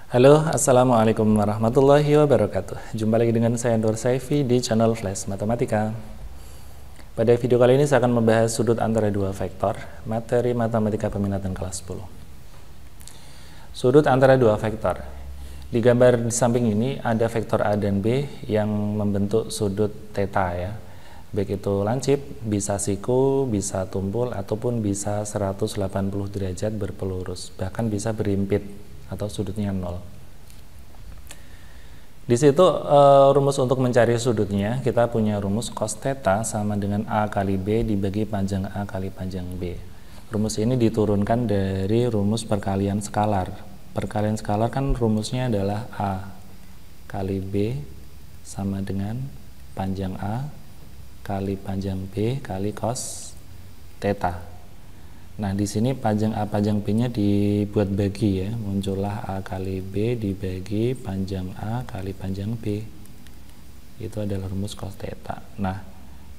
Halo, Assalamualaikum warahmatullahi wabarakatuh. Jumpa lagi dengan saya Nur Saifi di channel Flash Matematika. Pada video kali ini saya akan membahas sudut antara dua vektor, materi matematika peminatan kelas 10. Sudut antara dua vektor. Di gambar di samping ini ada vektor A dan B yang membentuk sudut theta ya. Baik itu lancip, bisa siku, bisa tumpul, ataupun bisa 180 derajat berpelurus, bahkan bisa berimpit atau sudutnya 0. Di situ rumus untuk mencari sudutnya, kita punya rumus cos theta sama dengan A kali B dibagi panjang A kali panjang B. Rumus ini diturunkan dari rumus perkalian skalar. Perkalian skalar kan rumusnya adalah A kali B sama dengan panjang A kali panjang B kali cos theta. Nah, di sini panjang A panjang B-nya dibuat bagi ya, muncullah A kali B dibagi panjang A kali panjang B. Itu adalah rumus cos theta. Nah,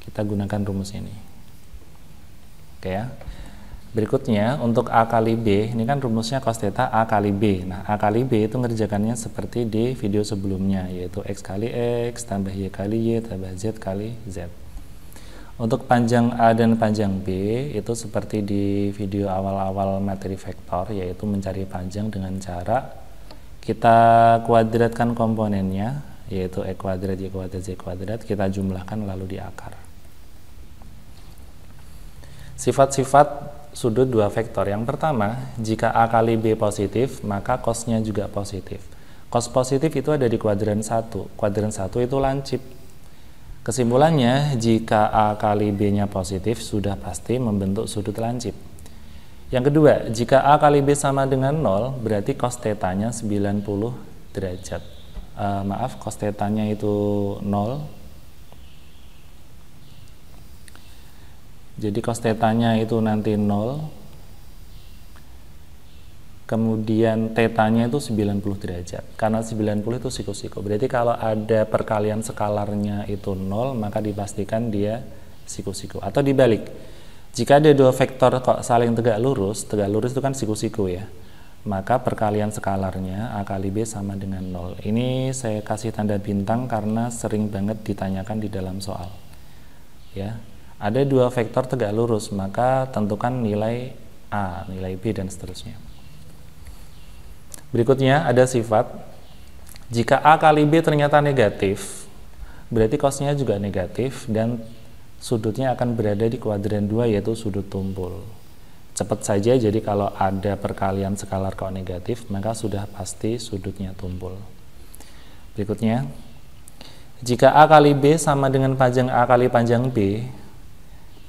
kita gunakan rumus ini. Oke ya. Berikutnya untuk A kali B, ini kan rumusnya cos theta A kali B. Nah, A kali B itu ngerjakannya seperti di video sebelumnya, yaitu X kali X tambah Y kali Y tambah Z kali Z. Untuk panjang A dan panjang B itu seperti di video awal-awal materi vektor, yaitu mencari panjang dengan cara kita kuadratkan komponennya, yaitu E kuadrat, Y kuadrat, Z kuadrat, kita jumlahkan lalu diakar. Sifat-sifat sudut dua vektor. Yang pertama, jika A kali B positif, maka cosnya juga positif. Cos positif itu ada di kuadran 1. Kuadran 1 itu lancip. Kesimpulannya, jika A kali B-nya positif, sudah pasti membentuk sudut lancip. Yang kedua, jika A kali B sama dengan 0, berarti cos theta-nya 90 derajat. Cos theta-nya itu 0. Jadi cos theta-nya itu nanti 0. Kemudian theta-nya itu 90 derajat. Karena 90 itu siku-siku. Berarti kalau ada perkalian skalarnya itu 0, maka dipastikan dia siku-siku. Atau dibalik. Jika ada dua vektor kok saling tegak lurus itu kan siku-siku ya. Maka perkalian skalarnya A kali B sama dengan 0. Ini saya kasih tanda bintang karena sering banget ditanyakan di dalam soal. Ya. Ada dua vektor tegak lurus, maka tentukan nilai A, nilai B, dan seterusnya. Berikutnya ada sifat, jika A kali B ternyata negatif, berarti cosnya juga negatif dan sudutnya akan berada di kuadran 2, yaitu sudut tumpul. Cepat saja, jadi kalau ada perkalian skalar kok negatif, maka sudah pasti sudutnya tumpul. Berikutnya, jika A kali B sama dengan panjang A kali panjang B,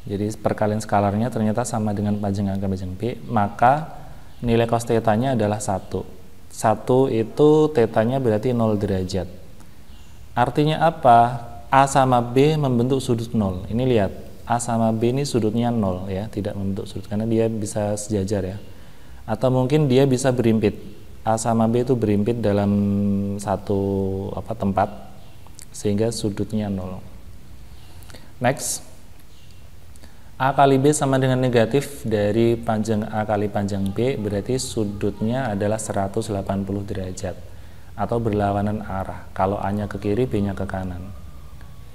jadi perkalian skalarnya ternyata sama dengan panjang A kali panjang B, maka nilai cos theta-nya adalah 1. 1 itu theta-nya berarti 0 derajat. Artinya apa? A sama B membentuk sudut 0. Ini lihat, A sama B ini sudutnya 0 ya, tidak membentuk sudut karena dia bisa sejajar ya. Atau mungkin dia bisa berimpit. A sama B itu berimpit dalam satu tempat sehingga sudutnya 0. Next. A kali B sama dengan negatif dari panjang A kali panjang B, berarti sudutnya adalah 180 derajat atau berlawanan arah. Kalau A-nya ke kiri, B-nya ke kanan.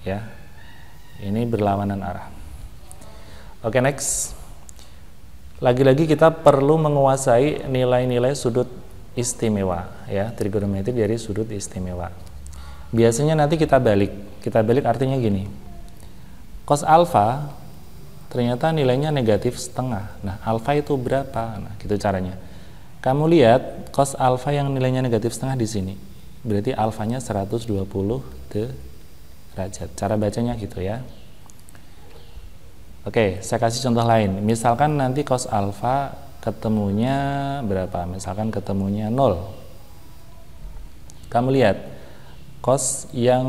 Ya. Ini berlawanan arah. Oke, next. Lagi-lagi kita perlu menguasai nilai-nilai sudut istimewa ya, trigonometri dari sudut istimewa. Biasanya nanti kita balik. Kita balik artinya gini. Cos alfa ternyata nilainya negatif setengah. Nah, alfa itu berapa? Nah, gitu caranya. Kamu lihat cos alfa yang nilainya negatif setengah di sini. Berarti alfanya 120 derajat. Cara bacanya gitu ya. Oke, saya kasih contoh lain. Misalkan nanti cos alfa ketemunya berapa? Misalkan ketemunya 0. Kamu lihat cos yang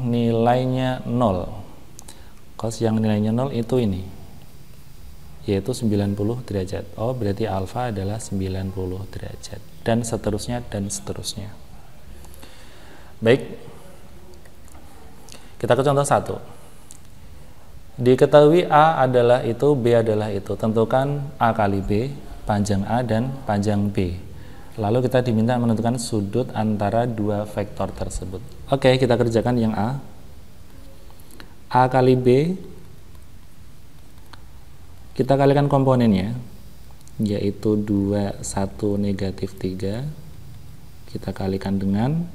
nilainya 0. Cos yang nilainya 0 itu ini, yaitu 90 derajat. Oh, berarti alfa adalah 90 derajat. Dan seterusnya, dan seterusnya. Baik. Kita ke contoh 1. Diketahui A adalah itu, B adalah itu. Tentukan A kali B, panjang A dan panjang B. Lalu kita diminta menentukan sudut antara dua vektor tersebut. Oke, kita kerjakan yang A. A kali B, kita kalikan komponennya, yaitu 2, 1, negatif 3. Kita kalikan dengan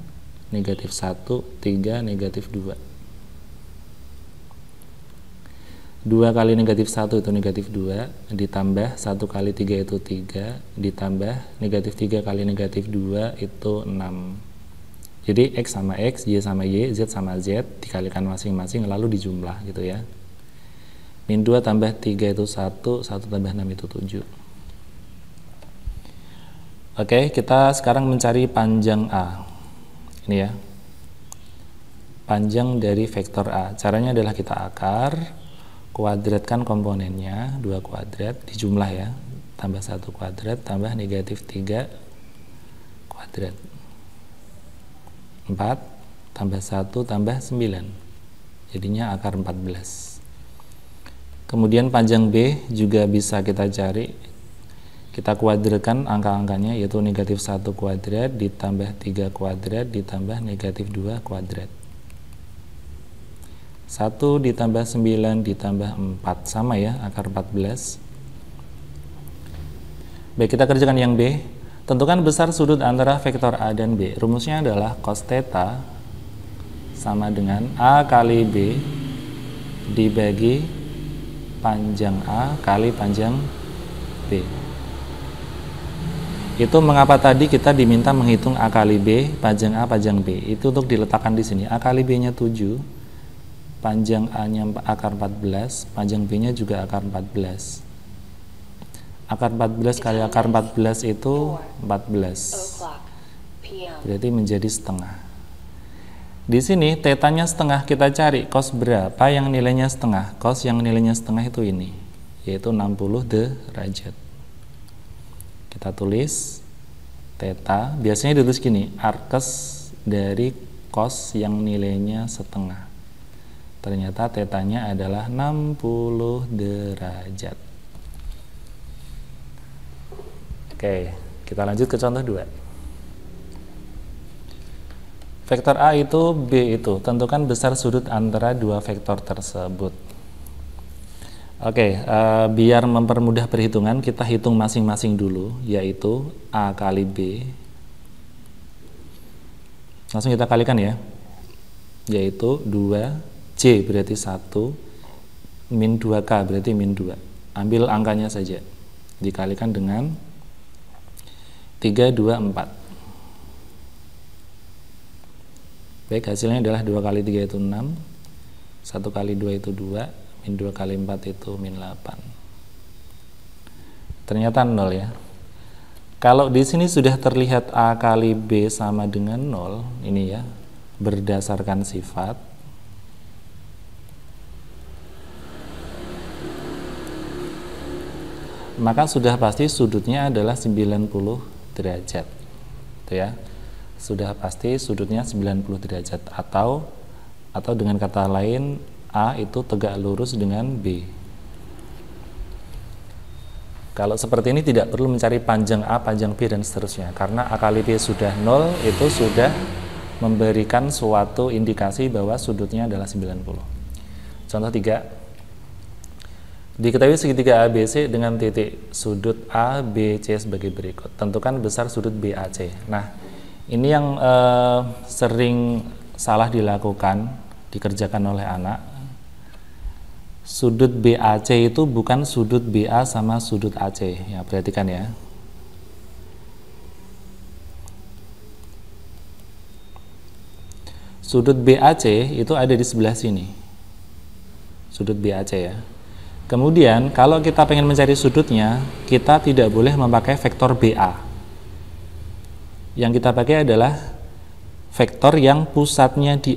negatif 1, 3, negatif 2. 2 kali negatif 1 itu negatif 2, ditambah 1 kali 3 itu 3, ditambah negatif 3 kali negatif 2 itu 6. Jadi X sama X, Y sama Y, Z sama Z, dikalikan masing-masing lalu dijumlah gitu ya. Min 2 tambah 3 itu 1, 1 tambah 6 itu 7. Oke, kita sekarang mencari panjang A. Ini ya, panjang dari vektor A. Caranya adalah kita akar, kuadratkan komponennya, 2 kuadrat, dijumlah ya, tambah 1 kuadrat, tambah negatif 3 kuadrat, 4, tambah 1, tambah 9, jadinya akar 14. Kemudian panjang B juga bisa kita cari, kita kuadratkan angka-angkanya, yaitu negatif 1 kuadrat, ditambah 3 kuadrat, ditambah negatif 2 kuadrat. 1 ditambah 9 ditambah 4, sama ya, akar 14. Baik, kita kerjakan yang B. Tentukan besar sudut antara vektor A dan B. Rumusnya adalah cos theta sama dengan A kali B dibagi panjang A kali panjang B. Itu mengapa tadi kita diminta menghitung A kali B, panjang A, panjang B. Itu untuk diletakkan di sini. A kali B-nya 7. Panjang A-nya akar 14, panjang B-nya juga akar 14. Akar 14 kali akar 14 itu 14. Berarti menjadi setengah. Di sini tetanya setengah, kita cari cos berapa yang nilainya setengah. Cos yang nilainya setengah itu ini, yaitu 60 derajat. Kita tulis theta, biasanya ditulis gini, arkes dari cos yang nilainya setengah. Ternyata tetanya adalah 60 derajat. Oke, kita lanjut ke contoh 2. Vektor A itu, B itu. Tentukan besar sudut antara dua vektor tersebut. Oke, biar mempermudah perhitungan, kita hitung masing-masing dulu, yaitu A kali B. Langsung kita kalikan ya, yaitu 2 C berarti 1, min 2K berarti min 2. Ambil angkanya saja, dikalikan dengan 3, 2, 4. Baik, hasilnya adalah 2 kali 3 itu 6, 1 kali 2 itu 2, min 2 kali 4 itu min 8. Ternyata 0 ya. Kalau di sini sudah terlihat A kali B sama dengan 0, ini ya, berdasarkan sifat, maka sudah pasti sudutnya adalah 90 derajat. Itu ya. Sudah pasti sudutnya 90 derajat, atau dengan kata lain A itu tegak lurus dengan B. Kalau seperti ini tidak perlu mencari panjang A, panjang B dan seterusnya, karena A kali B sudah 0, itu sudah memberikan suatu indikasi bahwa sudutnya adalah 90. Contoh 3. Diketahui segitiga ABC dengan titik sudut A, B, C sebagai berikut. Tentukan besar sudut BAC. Nah, ini yang sering salah dilakukan, dikerjakan oleh anak. Sudut BAC itu bukan sudut BA sama sudut AC. Ya, perhatikan ya. Sudut BAC itu ada di sebelah sini. Sudut BAC ya. Kemudian kalau kita pengen mencari sudutnya, kita tidak boleh memakai vektor BA. Yang kita pakai adalah vektor yang pusatnya di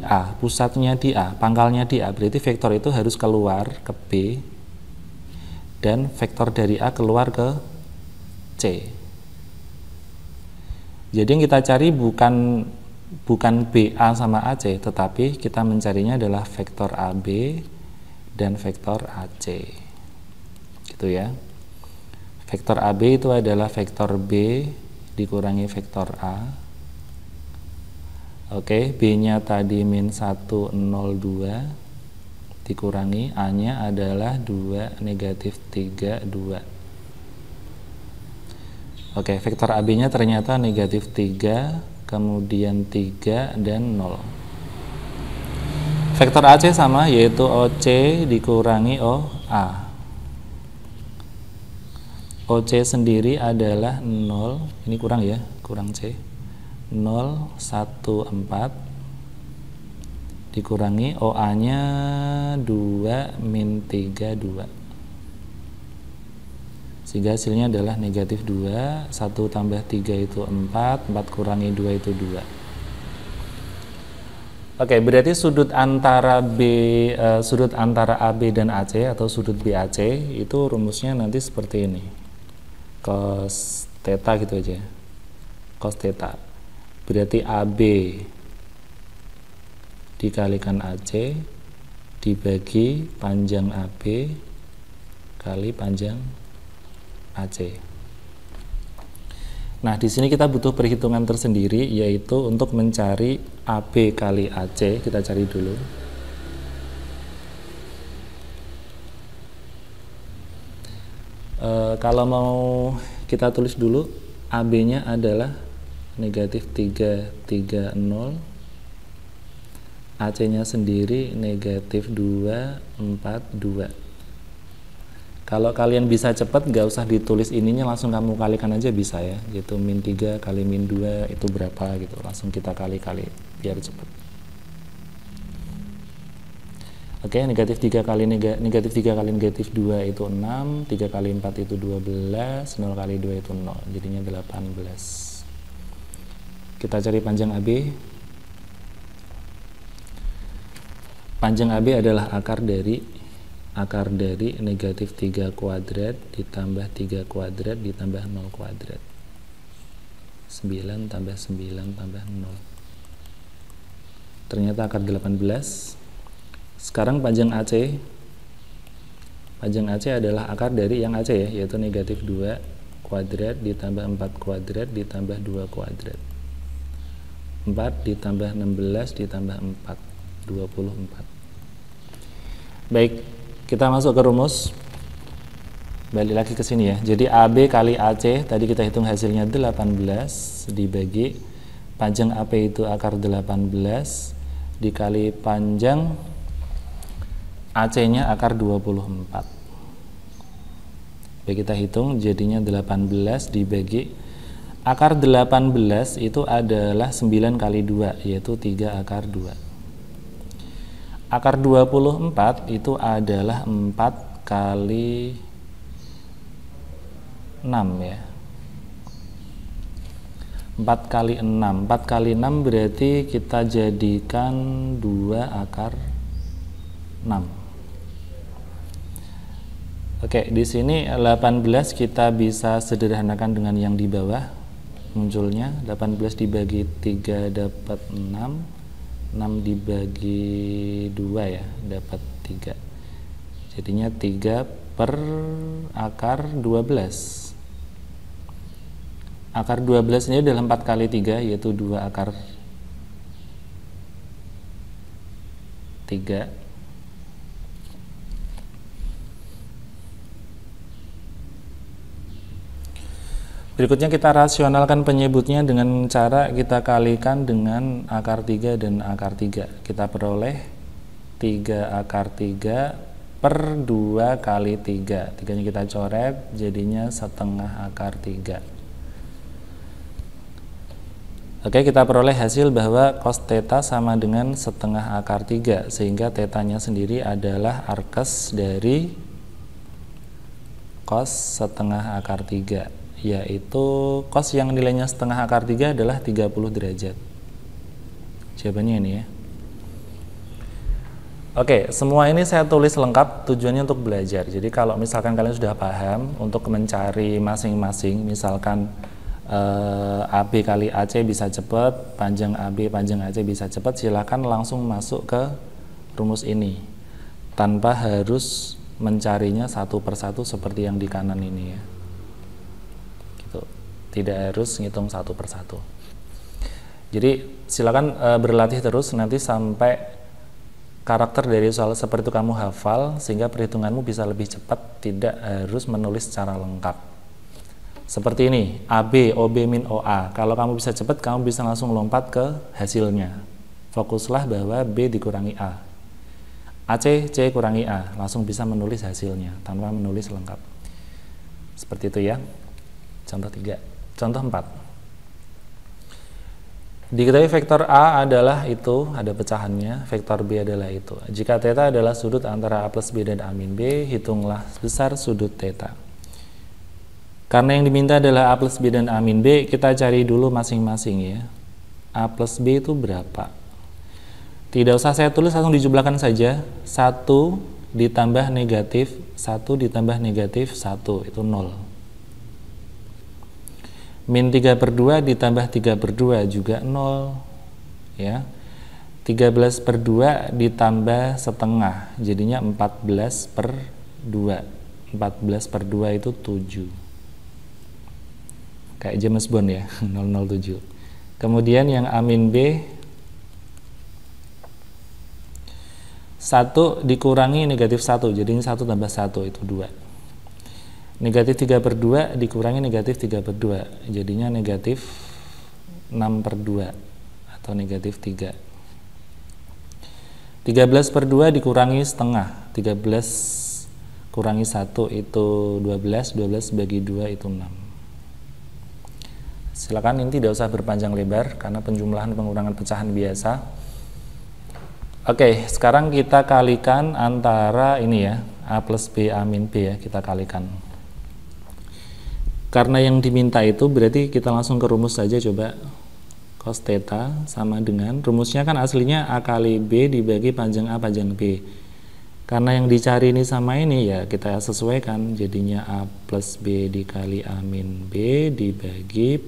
A, pangkalnya di A. Berarti vektor itu harus keluar ke B dan vektor dari A keluar ke C. Jadi yang kita cari bukan BA sama AC, tetapi kita mencarinya adalah vektor AB dan vektor AC. Gitu ya. Vektor AB itu adalah vektor B dikurangi vektor A. Oke, B-nya tadi min 1, 0, 2 dikurangi A-nya adalah 2, negatif 3, 2. Oke, vektor AB-nya ternyata negatif 3, kemudian 3, dan 0. Vektor AC sama, yaitu OC dikurangi OA. OC sendiri adalah 0, ini kurang ya, kurang C. 0, 1, 4 dikurangi OA-nya 2, min 3, 2. Sehingga hasilnya adalah negatif 2, 1 tambah 3 itu 4, 4 kurangi 2 itu 2. Oke, berarti sudut antara AB dan AC atau sudut BAC itu rumusnya nanti seperti ini. Cos theta gitu aja. Cos theta. Berarti AB dikalikan AC dibagi panjang AB kali panjang AC. Nah, di sini kita butuh perhitungan tersendiri, yaitu untuk mencari AB kali AC. Kita cari dulu. Kalau mau kita tulis dulu, AB-nya adalah negatif 3, 3, 0. AC-nya sendiri negatif 2, 4, 2. Kalau kalian bisa cepat, nggak usah ditulis ininya, langsung kamu kalikan aja bisa ya, gitu. Min 3 kali min 2 itu berapa gitu, langsung kita kali-kali biar cepat. Oke, negatif 3 kali negatif 2 itu 6, 3 kali 4 itu 12, 0 kali 2 itu 0, jadinya 18. Kita cari panjang AB. Panjang AB adalah akar dari negatif 3 kuadrat ditambah 3 kuadrat ditambah 0 kuadrat. 9 tambah 9 tambah 0. Ternyata akar 18. Sekarang panjang AC. Panjang AC adalah akar dari yang AC ya, yaitu negatif 2 kuadrat ditambah 4 kuadrat ditambah 2 kuadrat. 4 ditambah 16 ditambah 4, 24. Baik, kita masuk ke rumus. Balik lagi ke sini ya. Jadi AB kali AC, tadi kita hitung hasilnya 18 dibagi panjang AP itu akar 18 dikali panjang AC-nya akar 24. Baik, kita hitung jadinya 18 dibagi akar 18 itu adalah 9 kali 2, yaitu 3 akar 2. Akar 24 itu adalah 4 kali 6 ya. 4 kali 6. 4 kali 6 berarti kita jadikan 2 akar 6. Oke, di sini 18 kita bisa sederhanakan dengan yang di bawah munculnya. 18 dibagi 3 dapat 6. 6 dibagi 2 ya, dapat 3. Jadinya 3 per akar 12. Akar 12 ini adalah 4 kali 3, yaitu 2 akar 3. Berikutnya kita rasionalkan penyebutnya dengan cara kita kalikan dengan akar 3 dan akar 3. Kita peroleh 3 akar 3 per 2 kali 3. 3-nya kita coret, jadinya setengah akar 3. Oke, kita peroleh hasil bahwa cos theta sama dengan setengah akar 3, sehingga tetanya sendiri adalah arkes dari cos setengah akar 3, yaitu cos yang nilainya setengah akar 3 adalah 30 derajat. Jawabannya ini ya. Oke, semua ini saya tulis lengkap, tujuannya untuk belajar. Jadi kalau misalkan kalian sudah paham untuk mencari masing-masing, misalkan AB kali AC bisa cepat, panjang AB panjang AC bisa cepat, silakan langsung masuk ke rumus ini tanpa harus mencarinya satu persatu seperti yang di kanan ini ya. Gitu. tidak harus ngitung satu persatu. Jadi silakan berlatih terus nanti sampai karakter dari soal seperti itu kamu hafal, sehingga perhitunganmu bisa lebih cepat, tidak harus menulis secara lengkap. Seperti ini, AB, OB, min, OA. Kalau kamu bisa cepat, kamu bisa langsung lompat ke hasilnya. Fokuslah bahwa B dikurangi A. AC, C kurangi A. Langsung bisa menulis hasilnya, tanpa menulis lengkap. Seperti itu ya. Contoh 3. Contoh 4. Diketahui vektor A adalah itu, ada pecahannya, vektor B adalah itu. Jika θ adalah sudut antara A plus B dan A min B, hitunglah besar sudut θ. Karena yang diminta adalah A plus B dan A min B, kita cari dulu masing-masing ya. A plus B itu berapa? Tidak usah saya tulis, langsung dijumlahkan saja. 1 ditambah negatif 1 ditambah negatif 1, itu 0. Min 3/2 ditambah 3/2 juga 0 ya. 13/2 ditambah setengah, jadinya 14/2. 14/2 itu 7. Kayak James Bond ya, 007. Kemudian yang A min B, 1 dikurangi negatif 1, jadinya 1 tambah 1 itu 2. Negatif 3/2 dikurangi negatif 3/2, jadinya negatif 6/2 atau negatif 3. 13/2 dikurangi setengah, 13 kurangi 1 itu 12, 12 bagi 2 itu 6. Silakan, ini tidak usah berpanjang lebar karena penjumlahan pengurangan pecahan biasa. Oke, sekarang kita kalikan antara ini ya, A plus B, A min B ya, kita kalikan. Karena yang diminta itu berarti kita langsung ke rumus saja, coba. Cos theta sama dengan, rumusnya kan aslinya A kali B dibagi panjang A panjang B. Karena yang dicari ini sama ini ya, kita sesuaikan, jadinya A plus B dikali A min B dibagi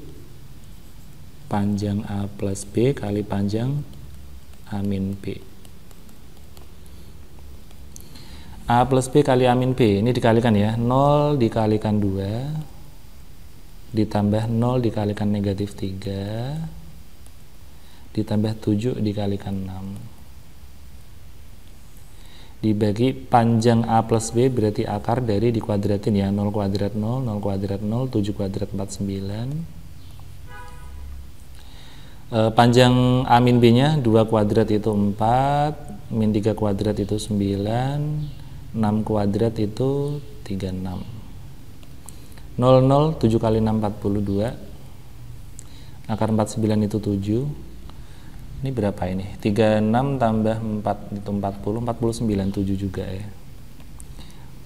panjang A plus B kali panjang A min B. A plus B kali A min B, ini dikalikan ya, 0 dikalikan 2 ditambah 0 dikalikan negatif 3 ditambah 7 dikalikan 6 dibagi panjang A plus B, berarti akar dari dikuadratin ya, 0 kuadrat 0, 0 kuadrat 0, 7 kuadrat 49. Panjang A min B nya 2 kuadrat itu 4, min 3 kuadrat itu 9, 6 kuadrat itu 36. 0, 0, 7 kali 6 42, akar 49 itu 7. Ini berapa ini? 36 tambah 4 itu 40, 49, 7 juga ya.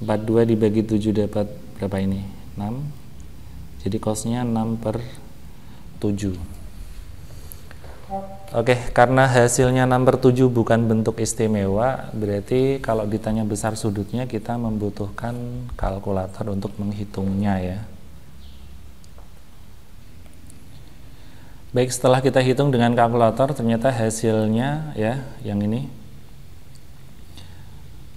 42 dibagi 7 dapat berapa ini? 6. Jadi cosnya 6/7. Oke, karena hasilnya 6/7 bukan bentuk istimewa, berarti kalau ditanya besar sudutnya kita membutuhkan kalkulator untuk menghitungnya ya. Baik, setelah kita hitung dengan kalkulator, ternyata hasilnya ya, yang ini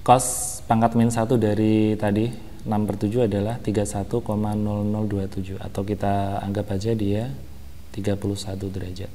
cos pangkat min 1 dari tadi 6/7 adalah 31,0027, atau kita anggap aja dia 31 derajat.